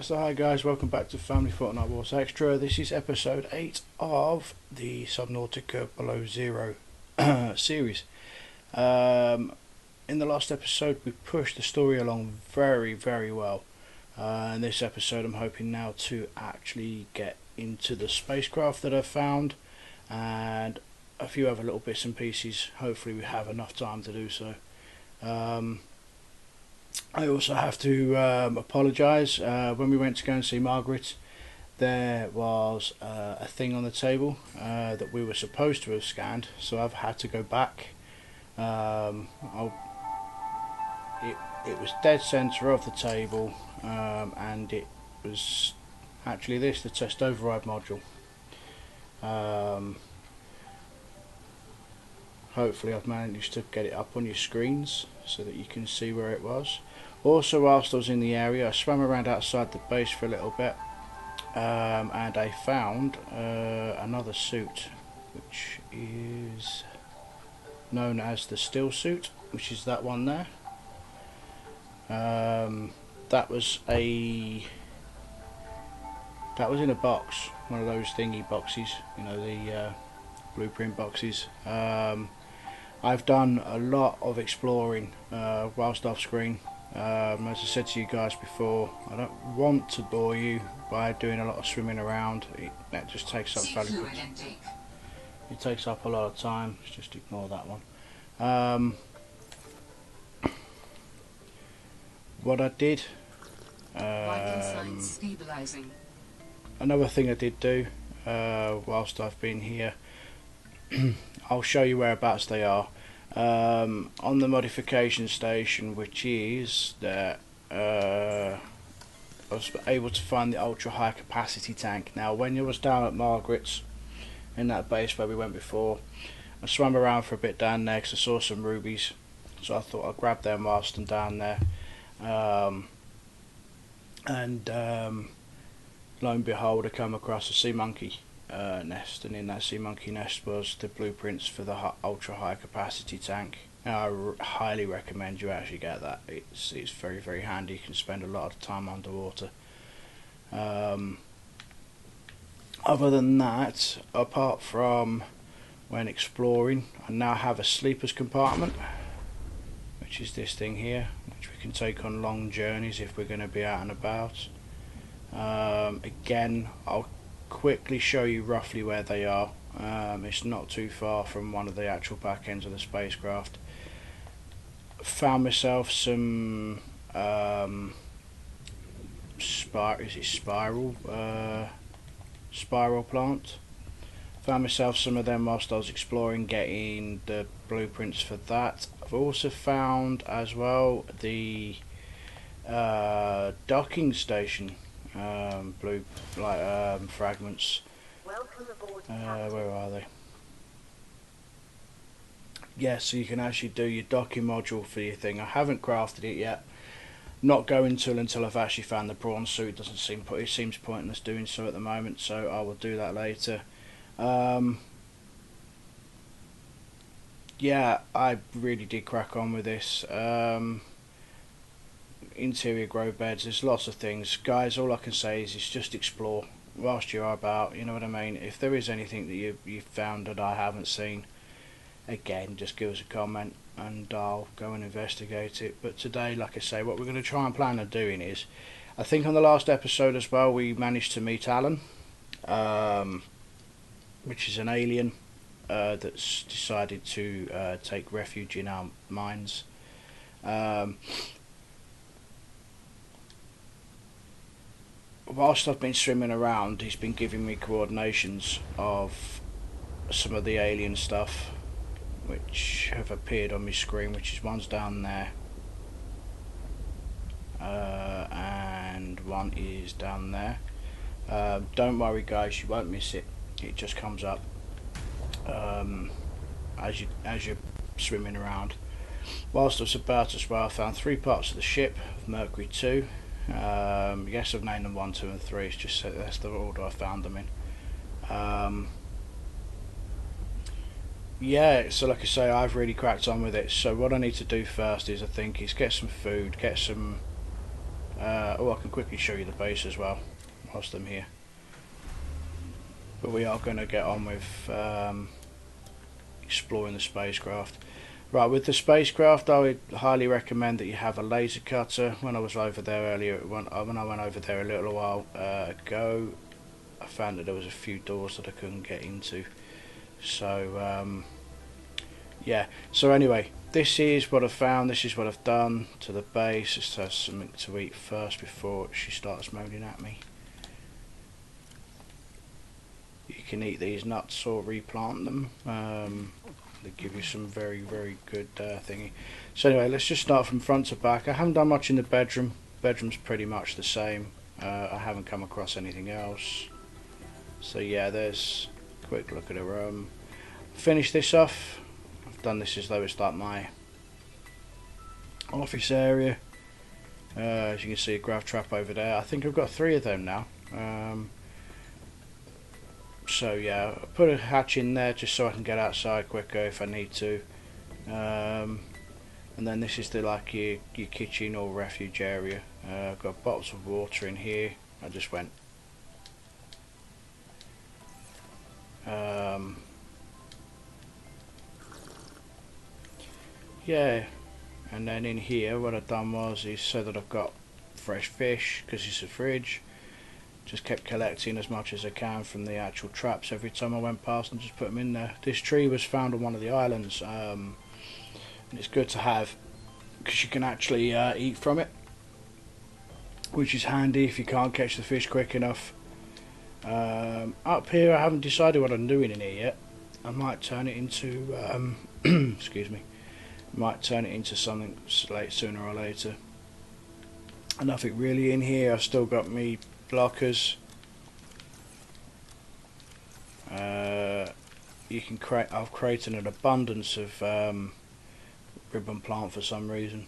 So hi guys, welcome back to Family Fortnite Wars Extra. This is episode 8 of the Subnautica Below Zero series. In the last episode we pushed the story along very well. In this episode I'm hoping now to actually get into the spacecraft that I've found and a few other little bits and pieces. Hopefully we have enough time to do so. I also have to apologise. When we went to go and see Margaret, there was a thing on the table that we were supposed to have scanned, so I've had to go back. It was dead centre of the table, and it was actually this, the test override module. Hopefully I've managed to get it up on your screens so that you can see where it was. Also, whilst I was in the area, I swam around outside the base for a little bit, and I found another suit, which is known as the still suit, which is that one there. That was in a box, one of those thingy boxes, you know, the blueprint boxes. I've done a lot of exploring whilst off screen. As I said to you guys before, I don't want to bore you by doing a lot of swimming around. That just takes up valuable. It takes up a lot of time. Let's just ignore that one. What I did, another thing I did do whilst I've been here, I'll show you whereabouts they are. On the modification station, which is that I was able to find the ultra high capacity tank. Now when I was down at Margaret's in that base where we went before, I swam around for a bit down there because I saw some rubies, so I thought I'd grab them whilst I'm down there. Lo and behold, I come across a sea monkey nest, and in that sea monkey nest was the blueprints for the ultra high capacity tank. I highly recommend you actually get that. It's very handy. You can spend a lot of time underwater. Other than that, apart from when exploring, I now have a sleepers compartment, which is this thing here, which we can take on long journeys if we're going to be out and about. Again, I'll quickly show you roughly where they are. It's not too far from one of the actual back ends of the spacecraft. Found myself some spiral plant. Found myself some of them whilst I was exploring, getting the blueprints for that. I've also found as well the docking station fragments. Where are they? Yeah, so you can actually do your docking module for your thing. I haven't crafted it yet. Not going to until I've actually found the prawn suit. It seems pointless doing so at the moment, so I will do that later. Yeah, I really did crack on with this. Interior grow beds, there's lots of things, guys. All I can say is just explore whilst you are about, you know what I mean. If there is anything that you found that I haven't seen, again, just give us a comment and I'll go and investigate it. But today, like I say, what we're going to try and plan on doing is, I think on the last episode as well we managed to meet Alan, which is an alien that's decided to take refuge in our mines. Whilst I've been swimming around, he's been giving me coordinations of some of the alien stuff which have appeared on my screen, which is one's down there, and one is down there. Don't worry guys, you won't miss it. It just comes up as you're swimming around. Whilst I was about as well, I found 3 parts of the ship of Mercury 2. Yes, I've named them 1, 2 and 3. It's just that's the order I found them in. Yeah, so like I say, I've really cracked on with it. So what I need to do first is, I think, is get some food, get some Oh, I can quickly show you the base as well whilst I'm here. But we are going to get on with exploring the spacecraft. Right, with the spacecraft, I would highly recommend that you have a laser cutter. When I was over there earlier, when I went over there a little while ago, I found that there was a few doors that I couldn't get into. So yeah. So anyway, this is what I've found. This is what I've done to the base. Let's have something to eat first before she starts moaning at me. You can eat these nuts or replant them. They give you some very, very good thingy. So anyway, let's just start from front to back. I haven't done much in the bedroom. Bedroom's pretty much the same. I haven't come across anything else. So yeah, there's a quick look at the room. Finish this off. I've done this as though it's like my office area. As you can see, a grav trap over there. I think I've got 3 of them now. So yeah, I put a hatch in there just so I can get outside quicker if I need to. And then this is the your kitchen or refuge area. I've got bottles of water in here. I just went. Yeah, and then in here what I've done is so that I've got fresh fish because it's a fridge. Just kept collecting as much as I can from the actual traps every time I went past and just put them in there. This tree was found on one of the islands, and it's good to have because you can actually eat from it, which is handy if you can't catch the fish quick enough. Up here I haven't decided what I'm doing in here yet. I might turn it into excuse me, might turn it into something sooner or later. And nothing really in here. I've still got me blockers. You can create. I've created an abundance of ribbon plant for some reason.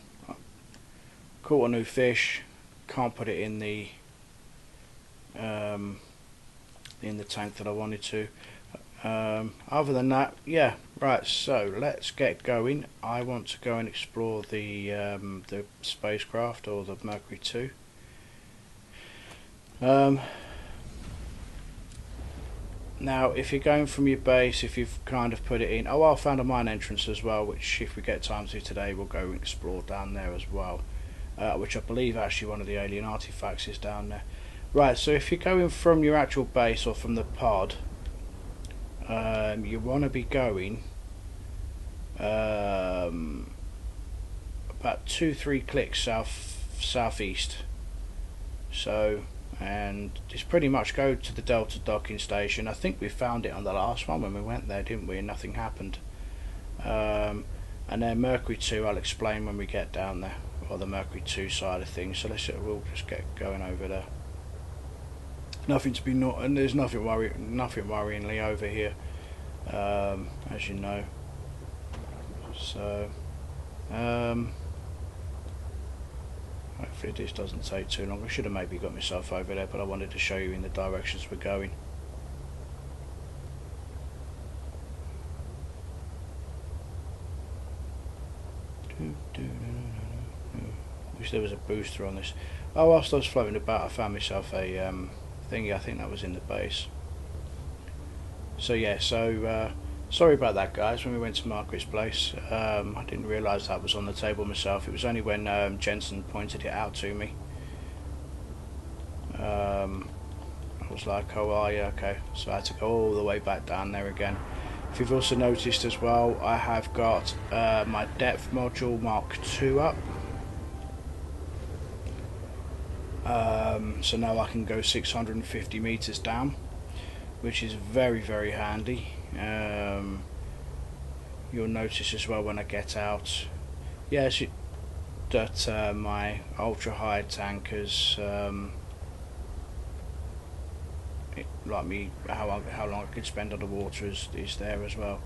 Caught a new fish. Can't put it in the tank that I wanted to. Other than that, yeah, right. So let's get going. I want to go and explore the spacecraft or the Mercury 2. Now, if you're going from your base, if you've kind of put it in, I found a mine entrance as well, which if we get time to today, we'll go and explore down there as well. Which I believe actually one of the alien artifacts is down there. Right, so if you're going from your actual base or from the pod, you want to be going about 2-3 clicks southeast. So, and just pretty much go to the Delta docking station. I think we found it on the last one when we went there, didn't we? And nothing happened. And then Mercury 2, I'll explain when we get down there, or the Mercury 2 side of things. So we'll just get going over there. Nothing to be and there's nothing worryingly over here, as you know. So hopefully this doesn't take too long. I should have maybe got myself over there, but I wanted to show you in the directions we're going. Wish there was a booster on this. Oh, whilst I was floating about, I found myself a thingy. I think that was in the base. So yeah, sorry about that, guys. When we went to Margaret's place, I didn't realise that was on the table myself. It was only when Jensen pointed it out to me. I was like, oh yeah, okay. So I had to go all the way back down there again. If you've also noticed as well, I have got my depth module Mark II up. So now I can go 650 meters down, which is very, very handy. You'll notice as well when I get out, yes, that my ultra high tankers, like me, how long I could spend on the water is there as well.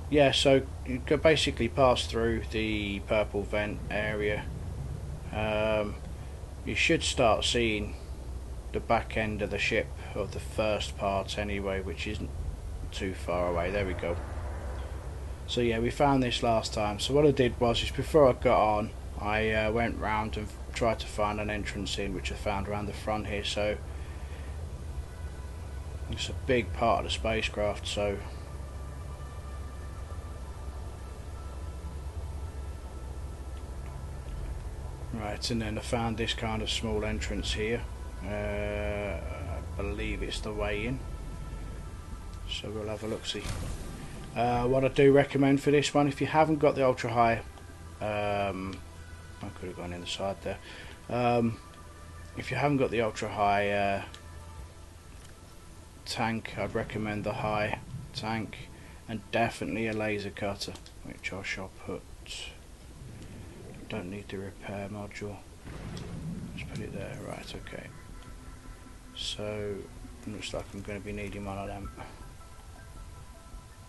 Yeah, so you could basically pass through the purple vent area. You should start seeing the back end of the ship, of the first part anyway, which isn't too far away. There we go. So yeah, we found this last time. So what I did was, just before I got on, I went round and tried to find an entrance in, which I found around the front here, so it's a big part of the spacecraft. So right, and then I found this kind of small entrance here. I believe it's the way in, so we'll have a look see. What I do recommend for this one, if you haven't got the ultra high, I could have gone in the side there. If you haven't got the ultra high tank, I'd recommend the high tank, and definitely a laser cutter, which I shall put. Don't need the repair module. Just put it there. Right, okay. So looks like I'm going to be needing one of them.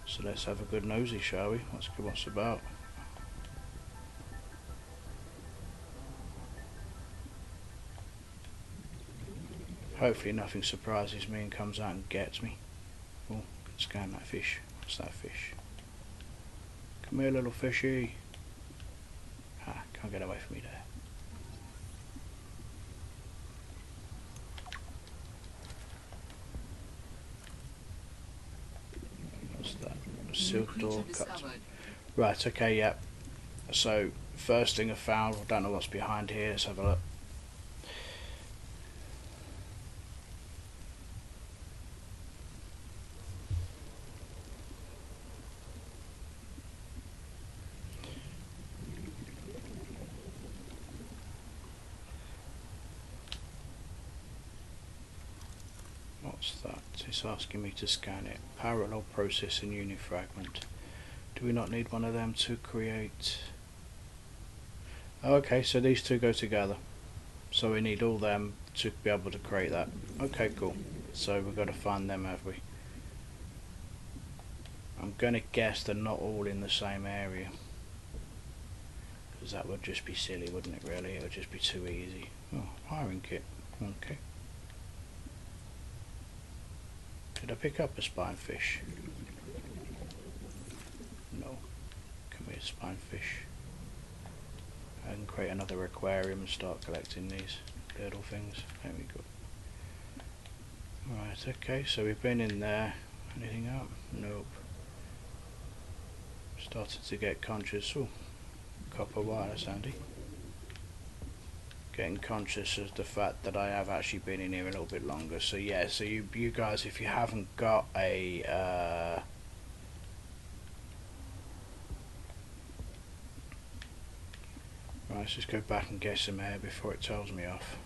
So let's have a good nosy, shall we? What's about? Hopefully nothing surprises me and comes out and gets me. Oh, scan that fish. What's that fish? Come here, little fishy. Ah, can't get away from me there. What's that? Silk door cut. Right, okay, yeah. So, first thing I found, I don't know what's behind here, let's have a look. What's that? It's asking me to scan it. Parallel processing unit fragment. Do we not need one of them to create? Oh, okay, so these two go together. So we need all them to be able to create that. Okay, cool. So we've got to find them, have we? I'm going to guess they're not all in the same area, because that would just be silly, wouldn't it, really? It would just be too easy. Oh, hiring kit. Okay. Did I pick up a spinefish? No. Come here, spinefish. I can create another aquarium and start collecting these little things. There we go. Right, okay, so we've been in there. Anything up? Nope. Started to get conscious. Oh, copper wire, that's handy. Getting conscious of the fact that I have actually been in here a little bit longer. So yeah, so you guys, if you haven't got a right, let's just go back and get some air before it tells me off.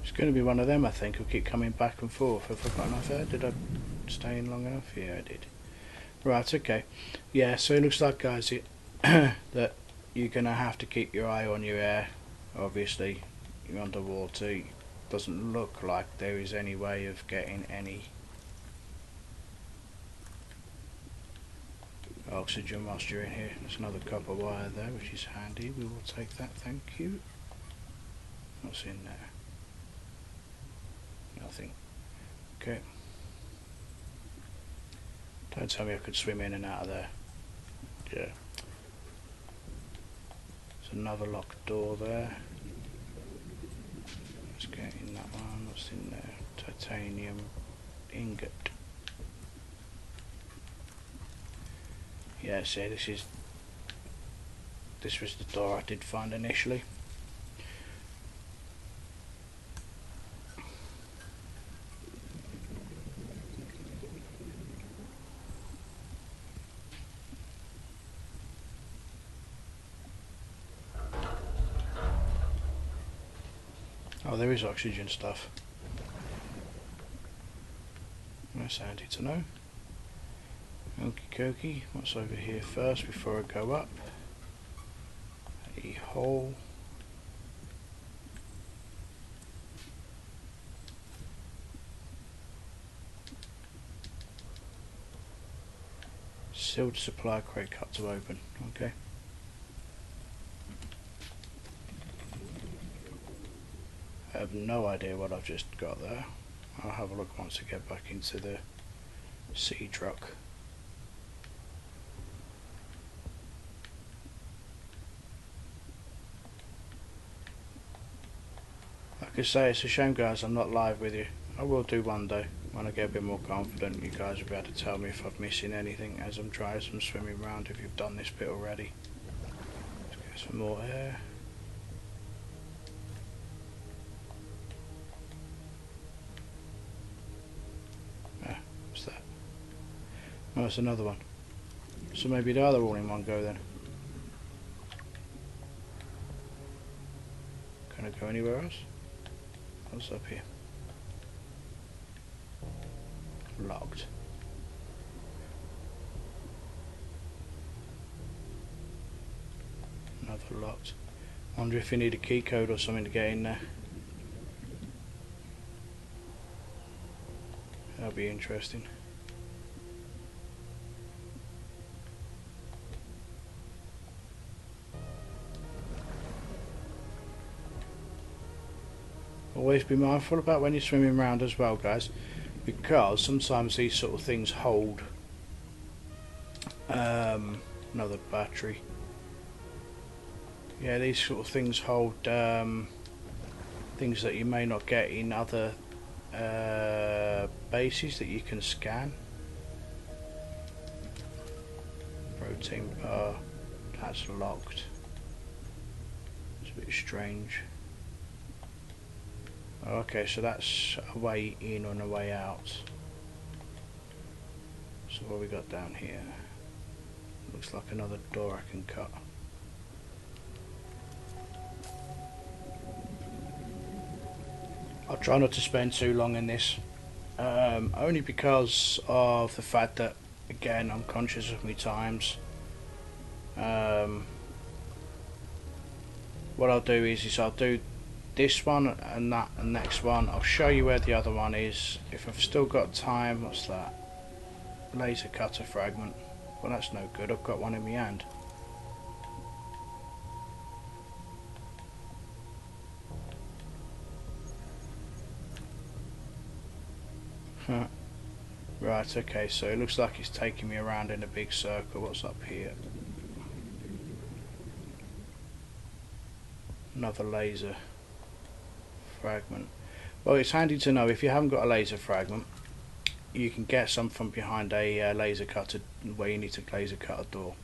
It's going to be one of them, I think. I'll keep coming back and forth. Have I got enough air? Did I stay in long enough? Yeah, I did. Right, okay. Yeah, so it looks like, guys, that you're going to have to keep your eye on your air. Obviously, you're underwater. It doesn't look like there is any way of getting any oxygen whilst you're in here. There's another copper wire there, which is handy. We will take that, thank you. What's in there? Nothing. Okay. Don't tell me I could swim in and out of there. Yeah. There's another locked door there. Let's get in that one. What's in there? Titanium ingot. Yeah, see, this was the door I did find initially. Oh, there is oxygen stuff. That's handy to know. Okie dokie. What's over here first before I go up? A hole. Sealed supply crate cut to open. Okay. I have no idea what I've just got there. I'll have a look once I get back into the Seatruck. Like I say, it's a shame guys I'm not live with you. I will do one day when I get a bit more confident. You guys will be able to tell me if I'm missing anything as I'm trying some swimming around if you've done this bit already. Let's get some more air. Ah, what's that? Oh, it's another one. So maybe the other all in one go then. Can I go anywhere else? What's up here? Locked. Another locked. Wonder if you need a key code or something to get in there. That'll be interesting. Always be mindful about when you're swimming around as well guys, because sometimes these sort of things hold another battery. Yeah, these sort of things hold things that you may not get in other bases that you can scan. Protein bar, that's locked. It's a bit strange. Okay, so that's a way in and a way out. So what we got down here? Looks like another door I can cut. I'll try not to spend too long in this, only because of the fact that, again, I'm conscious of my times. What I'll do is I'll do this one and that and next one. I'll show you where the other one is. If I've still got time, what's that? Laser cutter fragment. Well, that's no good. I've got one in my hand. Huh. Right, okay, so it looks like it's taking me around in a big circle. What's up here? Another laser fragment. Well, it's handy to know if you haven't got a laser fragment, you can get some from behind a laser cutter where you need to laser cut a door.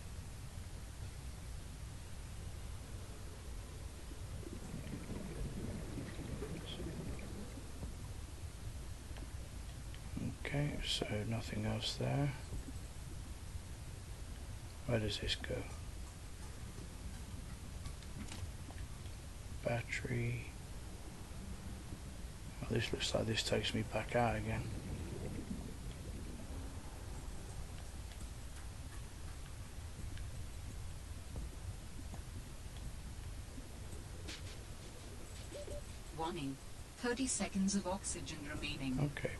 Okay, so nothing else there. Where does this go? Battery. Oh, this looks like this takes me back out again. Warning, 30 seconds of oxygen remaining. Okay,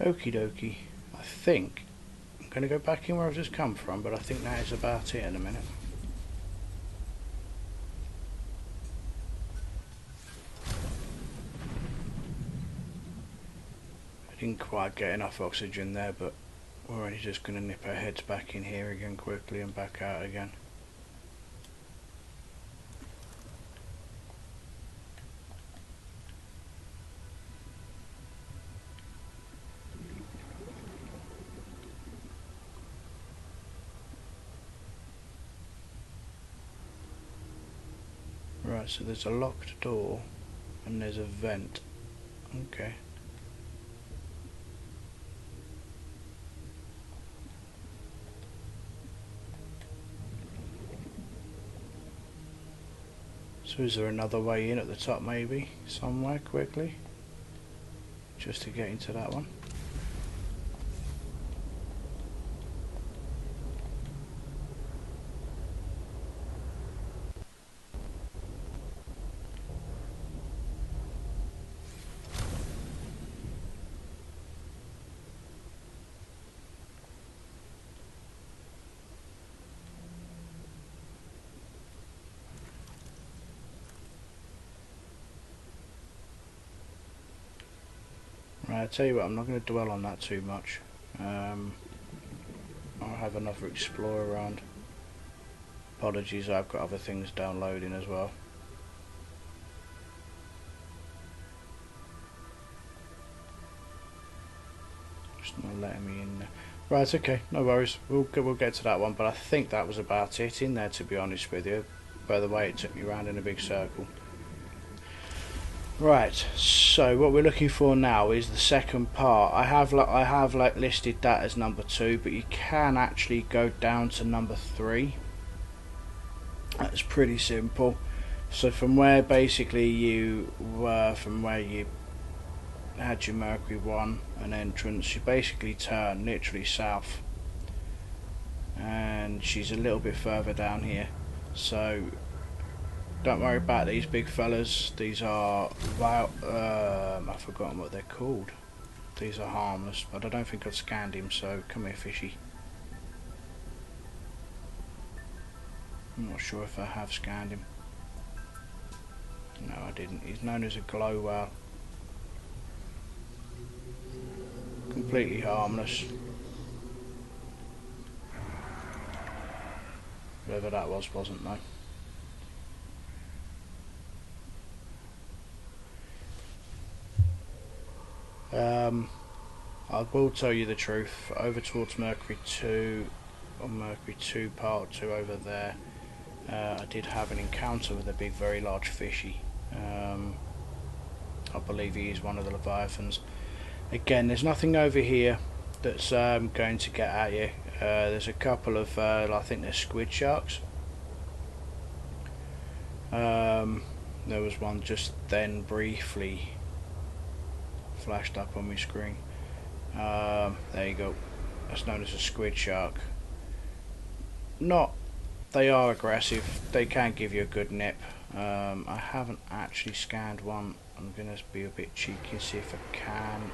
well, okie dokie. I think I'm going to go back in where I've just come from, but I think that is about it in a minute. I didn't quite get enough oxygen there, but we're only just going to nip our heads back in here again quickly and back out again. Right, so there's a locked door and there's a vent. Okay. So is there another way in at the top maybe, somewhere quickly? Just to get into that one? Right, I'll tell you what, I'm not going to dwell on that too much. I'll have another explore around. Apologies, I've got other things downloading as well. Just not letting me in there. Right, okay, no worries. We'll get to that one, but I think that was about it in there, to be honest with you. By the way, it took me around in a big circle. Right, so what we're looking for now is the second part. I have like listed that as number 2, but you can actually go down to number 3. That's pretty simple. So from where basically you were, from where you had your Mercury 1 an entrance, you basically turn literally south, and she's a little bit further down here. So don't worry about these big fellas. These are, well, I've forgotten what they're called. These are harmless, but I don't think I've scanned him, so come here, fishy. I'm not sure if I have scanned him. No, I didn't. He's known as a glow whale. Completely harmless. Whoever that was wasn't, though. I will tell you the truth. Over towards Mercury 2, or Mercury 2 Part 2 over there, I did have an encounter with a big, very large fishy. I believe he is one of the Leviathans. Again, there's nothing over here that's going to get at you. There's a couple of, I think they're Squid Sharks. There was one just then briefly flashed up on my screen. There you go. That's known as a Squid Shark. They are aggressive. They can give you a good nip. I haven't actually scanned one. I'm going to be a bit cheeky and see if I can.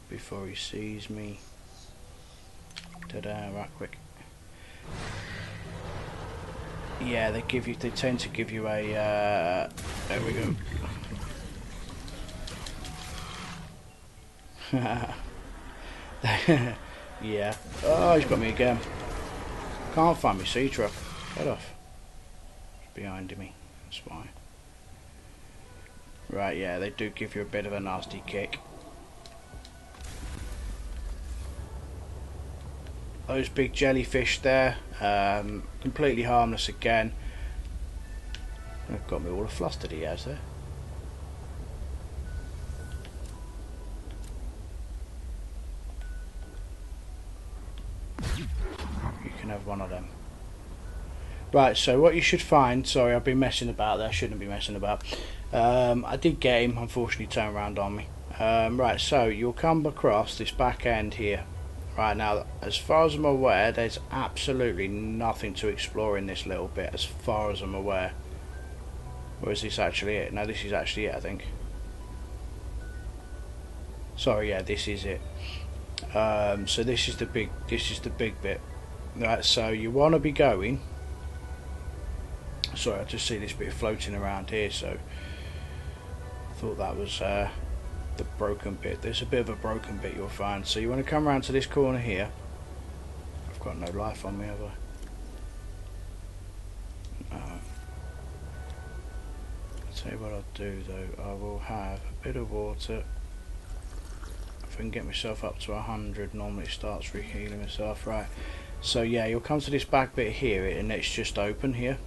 Before he sees me. Ta-da, right quick. Yeah, they tend to give you a, there we go. Yeah. Oh, he's got me again. Can't find my Seatruck. Get off. It's behind me. That's why. Right, yeah, they do give you a bit of a nasty kick. Those big jellyfish there, completely harmless again. They've got me all flustered, he has there. You can have one of them. Right, so what you should find, sorry I've been messing about there, I shouldn't be messing about. I did get him, unfortunately turned around on me. Right, so you'll come across this back end here. Right, now, as far as I'm aware, there's absolutely nothing to explore in this little bit, as far as I'm aware. Or is this actually it? No, this is actually it, I think. Sorry, yeah, this is it. So this is the big bit. Right, so you want to be going. Sorry, I just see this bit floating around here, so I thought that was the broken bit. There's a bit of a broken bit you'll find. So you want to come around to this corner here. I've got no life on me, have I? No. I'll tell you what I'll do though. I will have a bit of water. If I can get myself up to 100, normally it starts re-healing myself. Right. So yeah, you'll come to this back bit here, and it's just open here.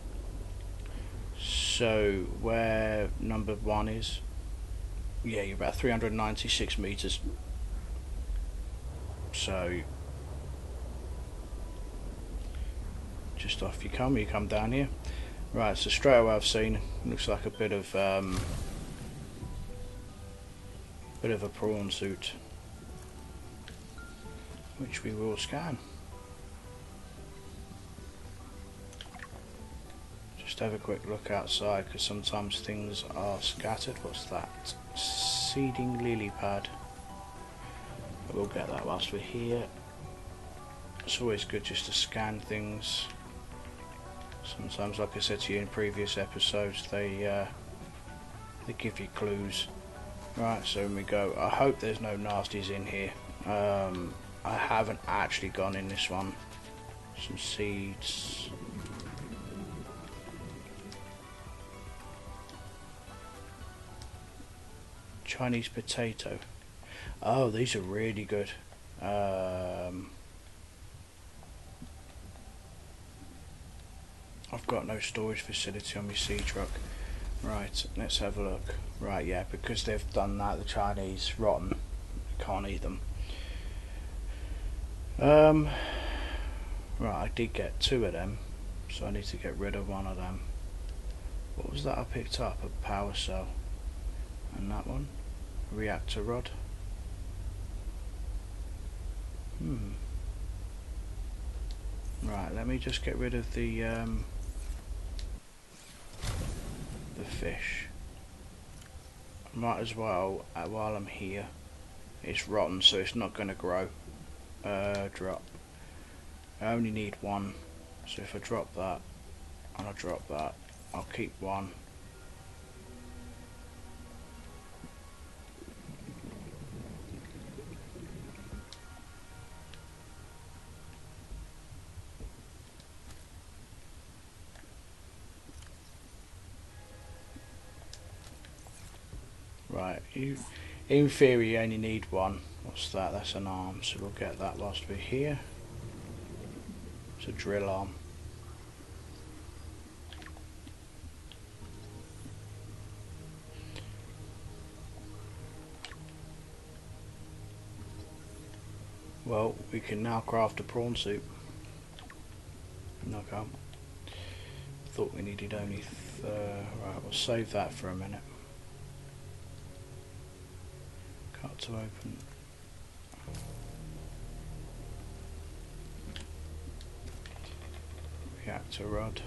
So where number 1 is. Yeah, you're about 396 meters. So just off you come down here. Right, so straight away I've seen, looks like a bit of a prawn suit, which we will scan. Just have a quick look outside, because sometimes things are scattered. What's that? Seeding lily pad. We'll get that whilst we're here. It's always good just to scan things. Sometimes, like I said to you in previous episodes, they They give you clues. Right, so when we go, I hope there's no nasties in here. I haven't actually gone in this one. Some seeds. Chinese potato. Oh, these are really good. I've got no storage facility on my Seatruck. Right, let's have a look. Right, yeah, because they've done that, the Chinese rotten. Can't eat them. Right, I did get 2 of them, so I need to get rid of 1 of them. What was that I picked up? A power cell. And that one? Reactor rod. Right, let me just get rid of the fish. Might as well, while I'm here. It's rotten, so it's not going to grow. Drop. I only need 1, so if I drop that and I drop that, I'll keep 1. Right, in theory you only need 1. What's that? That's an arm, so we'll get that whilst we're here. It's a drill arm. Well, we can now craft a prawn soup. No, I can't. Thought we needed only right, we'll save that for a minute. Cut to open. Reactor rod.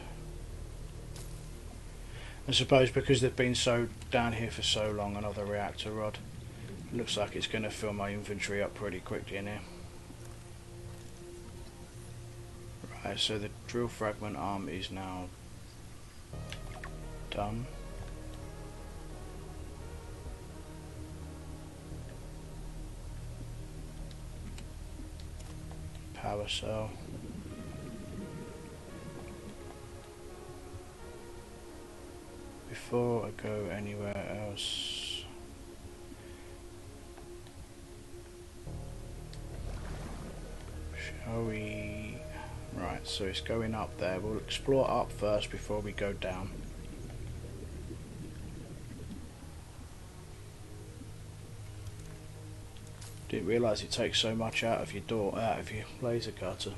I suppose because they've been so down here for so long, another reactor rod. Looks like it's going to fill my inventory up pretty quickly in here. Right, so the drill fragment arm is now done. Power cell. Before I go anywhere else, shall we? Right, so it's going up there. We'll explore up first before we go down. Didn't realise it takes so much out of your laser cutter.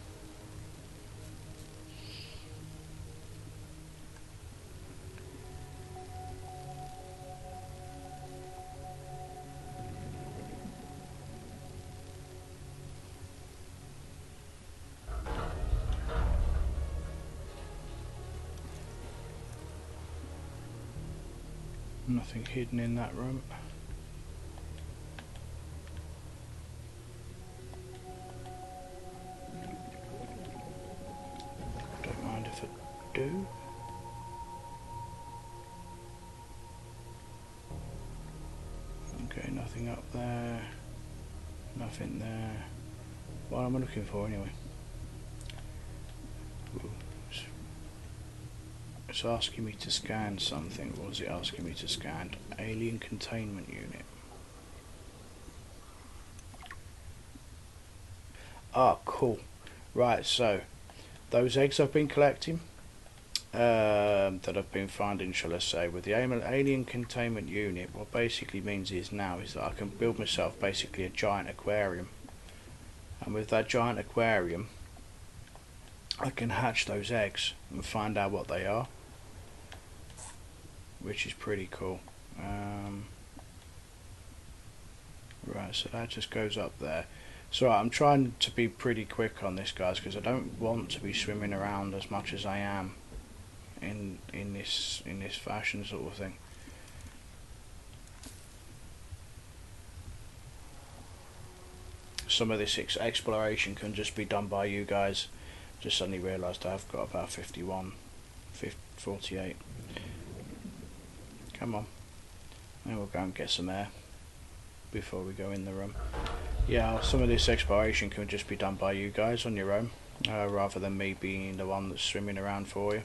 Nothing hidden in that room. Don't mind if I do. Okay, nothing up there. Nothing there. What am I looking for anyway? Ooh. It's asking me to scan something. What was it asking me to scan? Alien containment unit. Ah, cool. Right, so those eggs I've been collecting, that I've been finding, shall I say, with the alien containment unit, what basically means is that I can build myself basically a giant aquarium, and with that giant aquarium I can hatch those eggs and find out what they are, which is pretty cool. Right, so that just goes up there. So I'm trying to be pretty quick on this, guys, because I don't want to be swimming around as much as I am in this fashion sort of thing. Some of this exploration can just be done by you guys. Just suddenly realised I've got about 48. Come on. And we'll go and get some air before we go in the room. Yeah, some of this exploration can just be done by you guys on your own, rather than me being the one that's swimming around for you.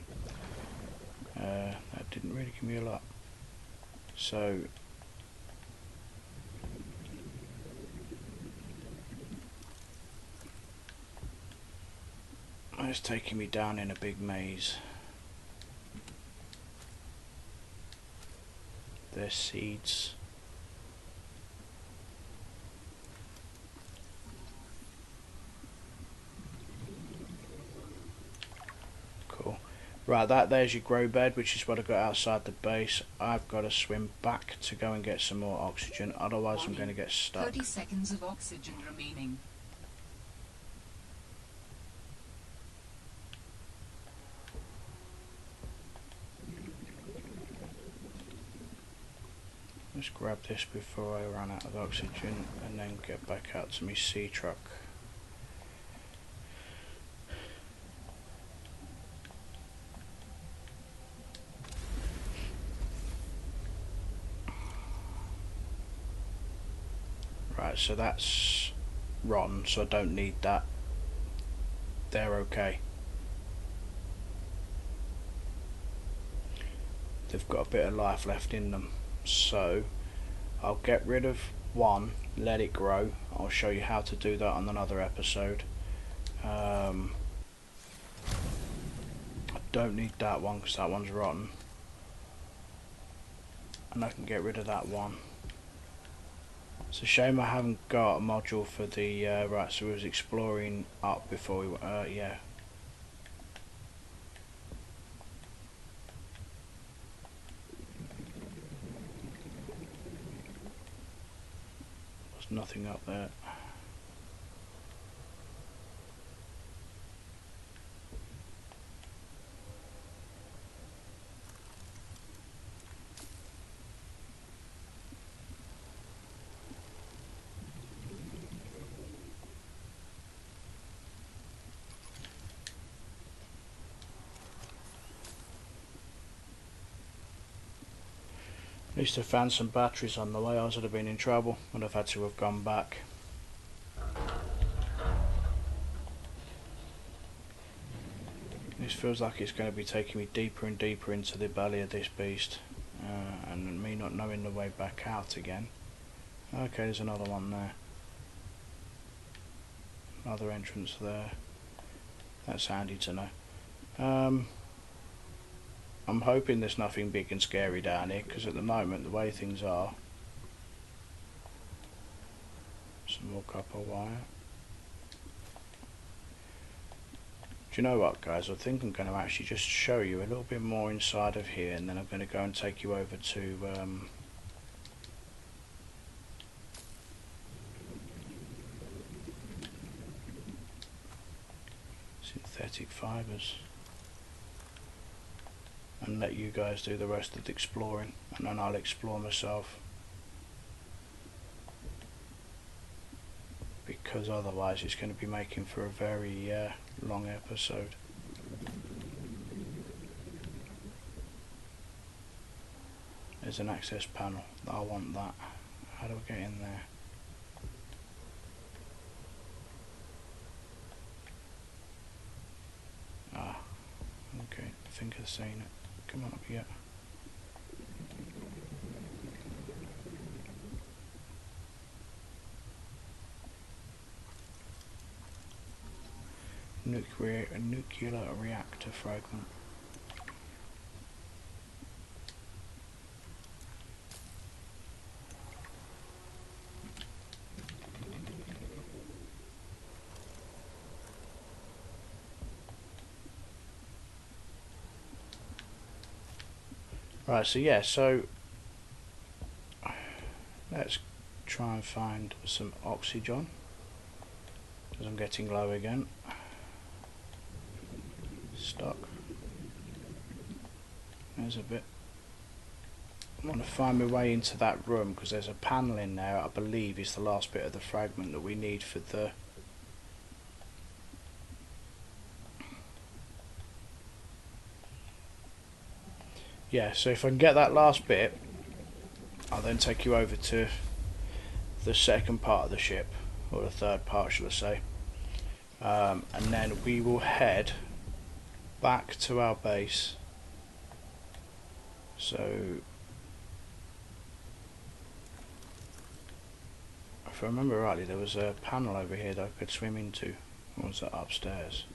That didn't really give me a lot. So it's taking me down in a big maze. There's seeds. Cool. Right, there's your grow bed, which is what I got outside the base. I've got to swim back to go and get some more oxygen, otherwise I'm going to get stuck. 30 seconds of oxygen remaining. Let's grab this before I run out of oxygen and then get back out to my Seatruck. Right, so that's rotten, so I don't need that. They're okay. They've got a bit of life left in them. So I'll get rid of one, let it grow. I'll show you how to do that on another episode. I don't need that one because that one's rotten, and I can get rid of that one. It's a shame I haven't got a module for the right, so we was exploring up before we yeah. Nothing up there. At least I found some batteries on the way, else I'd have been in trouble and I've had to have gone back. This feels like it's going to be taking me deeper and deeper into the belly of this beast, and me not knowing the way back out again. Okay, there's another one there. Another entrance there. That's handy to know. I'm hoping there's nothing big and scary down here, because at the moment, the way things are... Some more copper wire. Do you know what, guys? I think I'm going to actually just show you a little bit more inside of here, and then I'm going to go and take you over to... synthetic fibres. And let you guys do the rest of the exploring, and then I'll explore myself, because otherwise it's going to be making for a very long episode. There's an access panel. I want that. How do I get in there? Ah, okay, I think I've seen it. Come on up here. Nuclear reactor fragment. Right, so yeah, so let's try and find some oxygen, because I'm getting low again. Stuck. There's a bit. I want to find my way into that room, because there's a panel in there I believe is the last bit of the fragment that we need for the... Yeah, so if I can get that last bit, I'll then take you over to the second part of the ship, or the third part shall I say, and then we will head back to our base. So if I remember rightly, there was a panel over here that I could swim into. Or was that upstairs?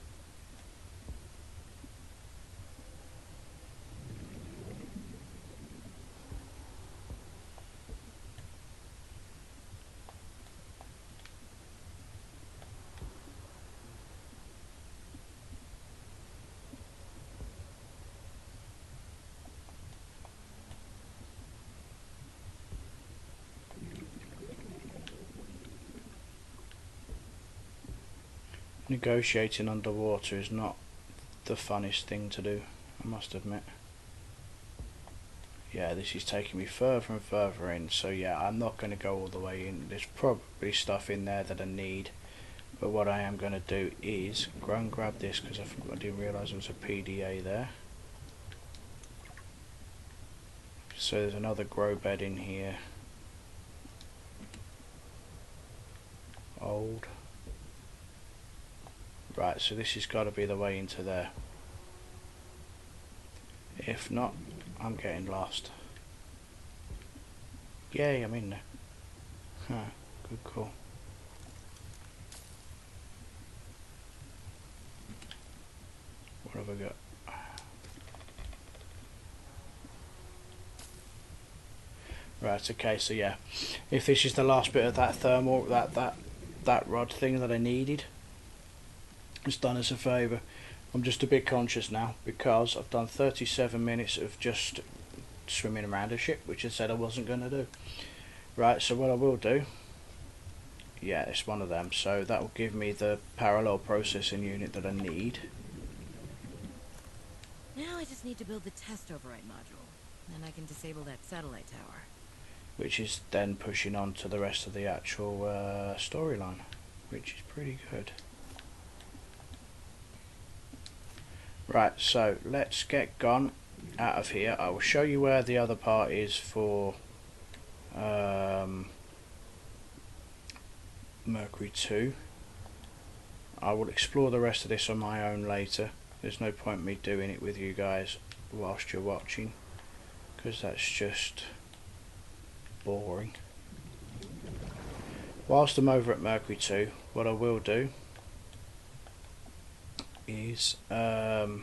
Negotiating underwater is not the funnest thing to do, I must admit. Yeah, this is taking me further and further in, so yeah, I'm not going to go all the way in. There's probably stuff in there that I need, but what I am going to do is go and grab this, because I didn't realise there was a PDA there. So there's another grow bed in here. Old. Right, so this has got to be the way into there. If not, I'm getting lost. Yay, I'm in there. Huh, good call. What have I got? Right, okay, so yeah. If this is the last bit of that thermal, that rod thing that I needed, it's done us a favour. I'm just a bit conscious now because I've done 37 minutes of just swimming around a ship, which I said I wasn't going to do. Right, so what I will do, yeah, it's one of them, so that will give me the parallel processing unit that I need. Now I just need to build the test override module, then I can disable that satellite tower. Which is then pushing on to the rest of the actual storyline, which is pretty good. Right, so let's get gone out of here. I will show you where the other part is for Mercury 2. I will explore the rest of this on my own later. There's no point me doing it with you guys whilst you're watching, because that's just boring. Whilst I'm over at Mercury 2, what I will do is I'll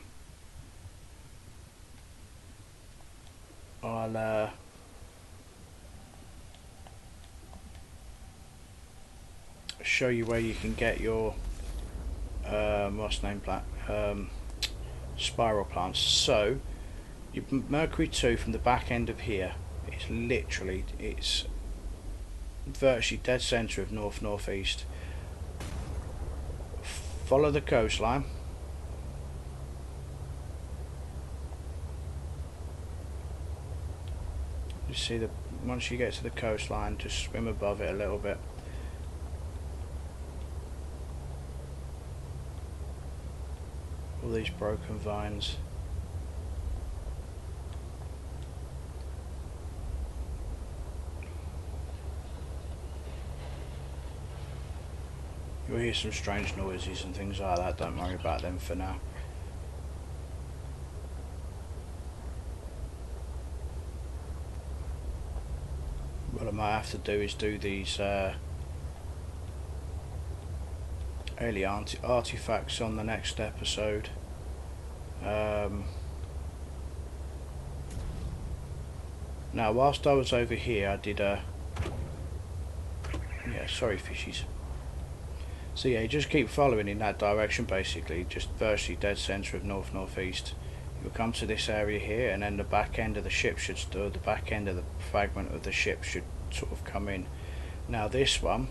show you where you can get your what's name plant spiral plants. So your Mercury 2 from the back end of here, it's virtually dead centre of north-northeast. Follow the coastline. You see the once you get to the coastline, just swim above it a little bit. All these broken vines. You'll hear some strange noises and things like that, don't worry about them for now. What I might have to do is do these alien artifacts on the next episode. Now whilst I was over here I did a sorry fishies. So yeah, just keep following in that direction basically, just virtually dead centre of north-northeast. You'll come to this area here and then the back end of the ship should the back end of the fragment of the ship should sort of come in. Now this one,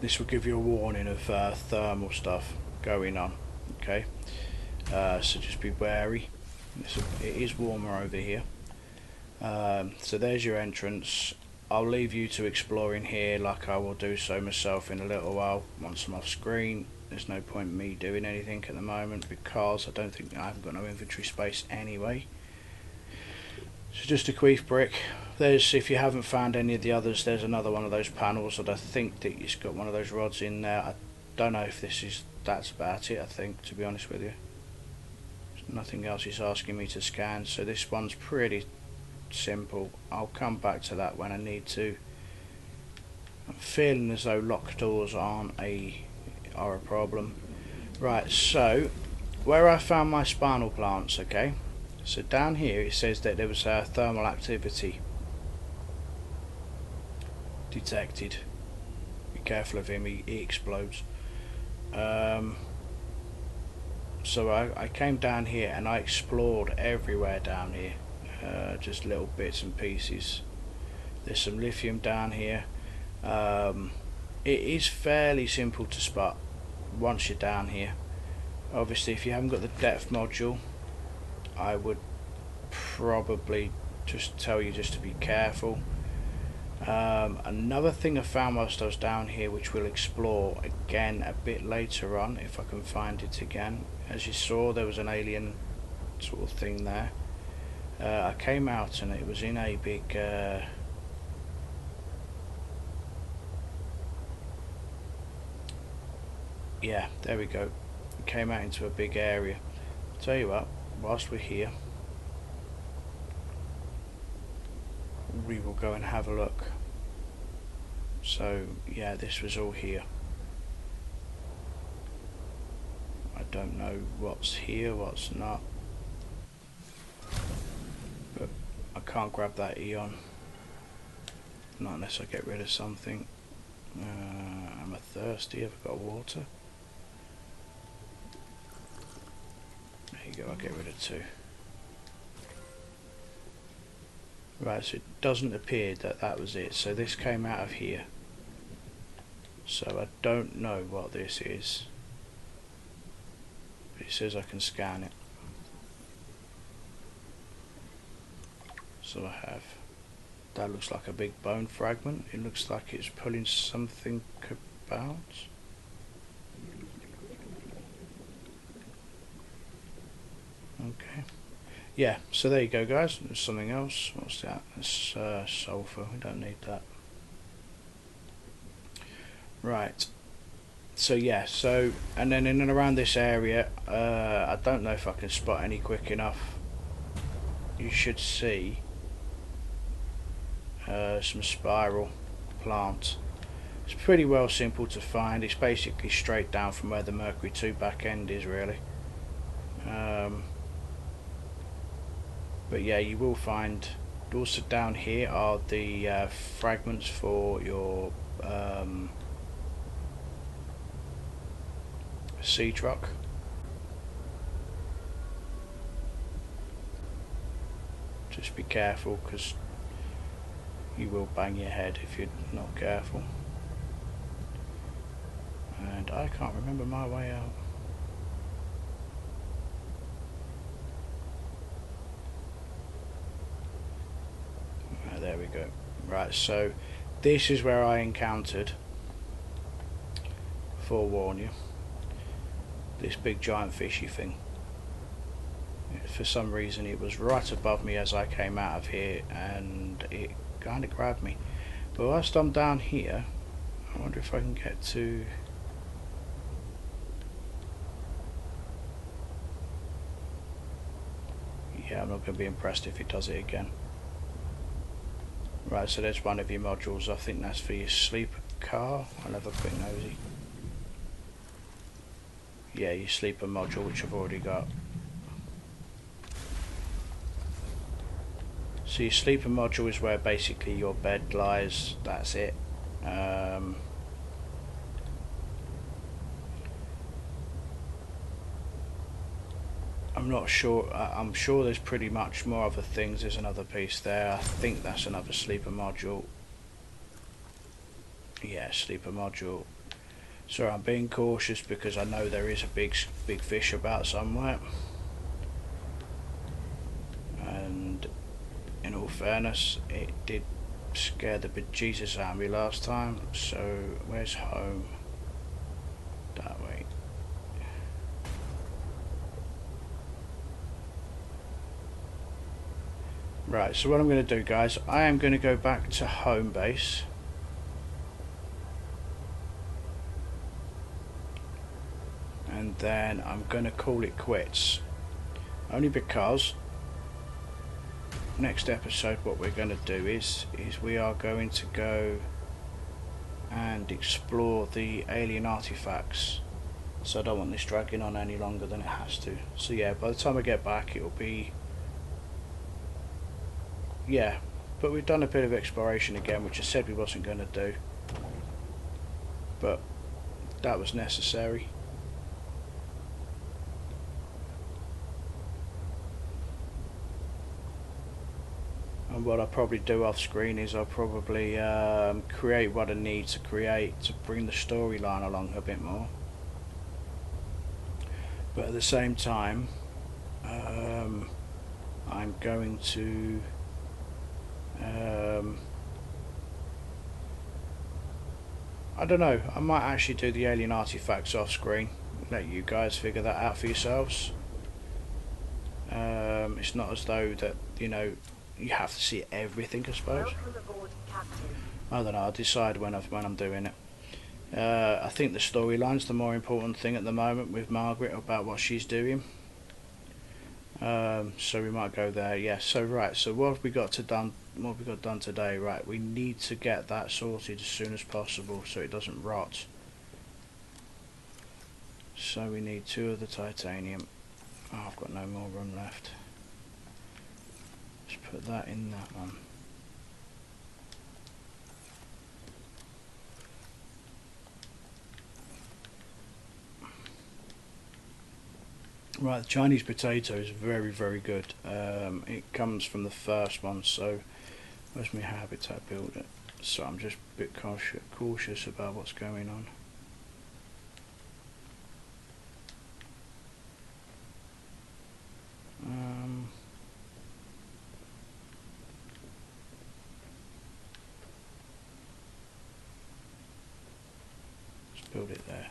this will give you a warning of thermal stuff going on, okay? So just be wary. It is warmer over here. So there's your entrance. I'll leave you to explore in here like I will do so myself in a little while once I'm off screen. There's no point in me doing anything at the moment because I don't think I haven't got no inventory space anyway. So just a queef brick. There's, if you haven't found any of the others, there's another one of those panels that I think that it's got one of those rods in there. I don't know if that's about it, I think, to be honest with you. Nothing else is asking me to scan, so this one's pretty simple. I'll come back to that when I need to. I'm feeling as though locked doors are a problem. Right, so where I found my spinal plants, okay, so down here it says that there was thermal activity detected. Be careful of him, he explodes. So I came down here and I explored everywhere down here, just little bits and pieces. There's some lithium down here. It is fairly simple to spot once you're down here. Obviously if you haven't got the depth module, I would probably just tell you just to be careful. Another thing I found whilst I was down here, which we'll explore again a bit later on if I can find it again. As you saw, there was an alien sort of thing there. I came out and it was in a big yeah, there we go. We came out into a big area. Tell you what, whilst we're here, we will go and have a look. So yeah, this was all here. I don't know what's here, what's not, but I can't grab that Eon, not unless I get rid of something. I'm thirsty. Have I got water? There you go, I'll get rid of 2. Right, so it doesn't appear that that was it. So this came out of here. So I don't know what this is. But it says I can scan it. So I have. That looks like a big bone fragment. It looks like it's pulling something about. Okay. Yeah, so there you go guys, there's something else. What's that? It's sulfur, we don't need that. Right, so yeah, so and then in and around this area, I don't know if I can spot any quick enough. You should see some spiral plant. It's pretty well simple to find. It's basically straight down from where the Mercury 2 back end is really. But yeah, you will find also down here are the fragments for your Seatruck. Just be careful because you will bang your head if you're not careful. And I can't remember my way out. There we go. Right, so this is where I encountered, forewarn you, this big giant fishy thing. For some reason it was right above me as I came out of here and it kind of grabbed me. But whilst I'm down here, I wonder if I can get to... Yeah, I'm not going to be impressed if it does it again. Right, so there's one of your modules. I think that's for your sleeper car. I'll have a quick nosy. Yeah, your sleeper module, which I've already got. So your sleeper module is where basically your bed lies. That's it. I'm not sure. I'm sure there's pretty much more other things. There's another piece there. I think that's another sleeper module. Yeah, sleeper module. So I'm being cautious because I know there is a big fish about somewhere. And in all fairness, it did scare the bejesus out of me last time. So where's home? That way. Right, so what I'm going to do, guys, I am going to go back to home base. And then I'm going to call it quits. Only because next episode what we're going to do is we are going to go and explore the alien artifacts. So I don't want this dragging on any longer than it has to. So yeah, by the time I get back it'll be... Yeah, but we've done a bit of exploration again, which I said we wasn't going to do. But that was necessary. And what I'll probably do off screen is I'll probably create what I need to create to bring the storyline along a bit more. But at the same time, I'm going to I don't know, I might actually do the alien artifacts off screen, let you guys figure that out for yourselves. It's not as though that, you know, you have to see everything, I suppose. I don't know, I'll decide when I'm doing it. I think the storyline's the more important thing at the moment with Margaret about what she's doing. So we might go there. Yeah. So right. So what have we got done? What have we got done today? Right. We need to get that sorted as soon as possible so it doesn't rot. So we need 2 of the titanium. Oh, I've got no more room left. Let's put that in that one. Right, the Chinese potato is very, very good. It comes from the first one, so where's my habitat builder? So I'm just a bit cautious about what's going on. Let's build it there.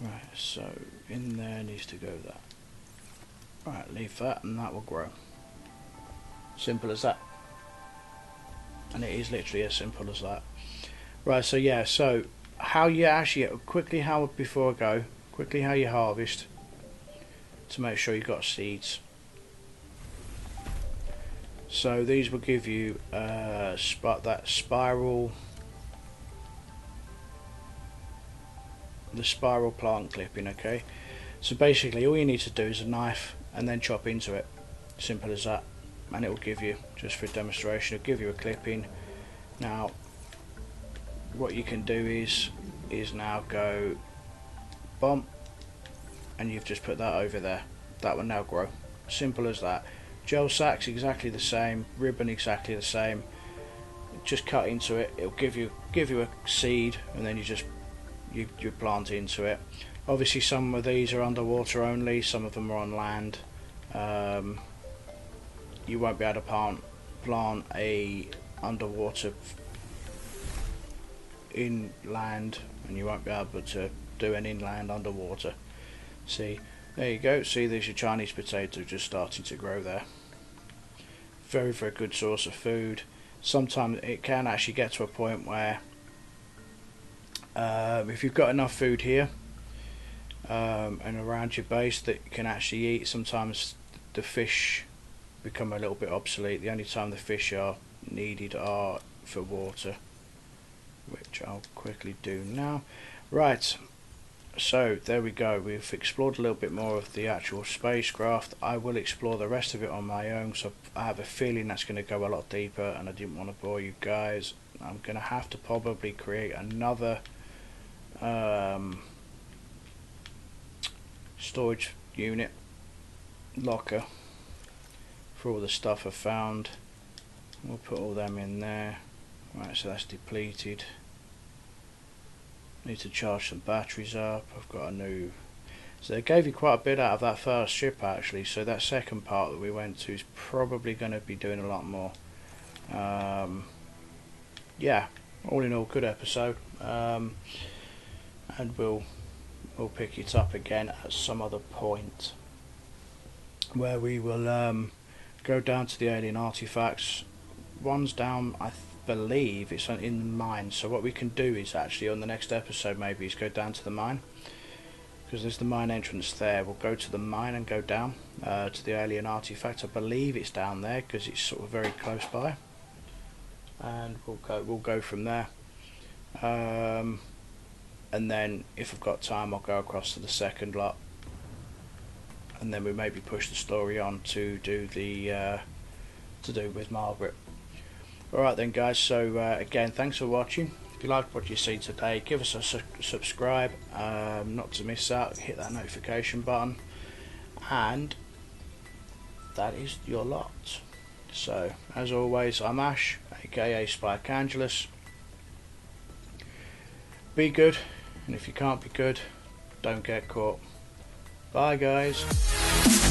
Right, so in there needs to go that. Right, leave that and that will grow. Simple as that. And it is literally as simple as that. Right, so yeah, so how you actually, quickly how, before I go, quickly how you harvest to make sure you've got seeds. So these will give you that spiral, the spiral plant clipping, okay? So basically all you need to do is a knife and then chop into it, simple as that, and it will give you, just for demonstration, it'll give you a clipping. Now what you can do is now go bump, and you've just put that over there, that will now grow, simple as that. Gel sacks exactly the same, ribbon exactly the same, just cut into it, it'll give you a seed, and then you plant into it. Obviously some of these are underwater only, some of them are on land. You won't be able to plant a underwater inland, and you won't be able to do an inland underwater. See, there you go, see there's your Chinese potato just starting to grow there. Very, very good source of food. Sometimes it can actually get to a point where if you've got enough food here and around your base that you can actually eat, sometimes the fish become a little bit obsolete. The only time the fish are needed are for water, which I'll quickly do now. Right, so there we go, we've explored a little bit more of the actual spacecraft. I will explore the rest of it on my own, so I have a feeling that's going to go a lot deeper, and I didn't want to bore you guys. I'm going to have to probably create another storage unit, locker, for all the stuff I found. We'll put all them in there. Right, so that's depleted. Need to charge some batteries up. I've got a new, so they gave you quite a bit out of that first ship actually, so that second part that we went to is probably going to be doing a lot more. Yeah, all in all, good episode. And we'll we'll pick it up again at some other point, where we will go down to the alien artifacts. One's down, I believe it's in the mine, so what we can do is actually on the next episode maybe is go down to the mine, because there's the mine entrance there. We'll go to the mine and go down to the alien artifact. I believe it's down there because it's sort of very close by, and we'll go from there. And then if I've got time I'll go across to the second lot, and then we maybe push the story on to do with Margaret. Alright then guys, so again, thanks for watching. If you liked what you see today, give us a subscribe, not to miss out, hit that notification button, and that is your lot. So as always, I'm Ash, aka Spike Angelus. Be good, and if you can't be good, don't get caught. Bye guys.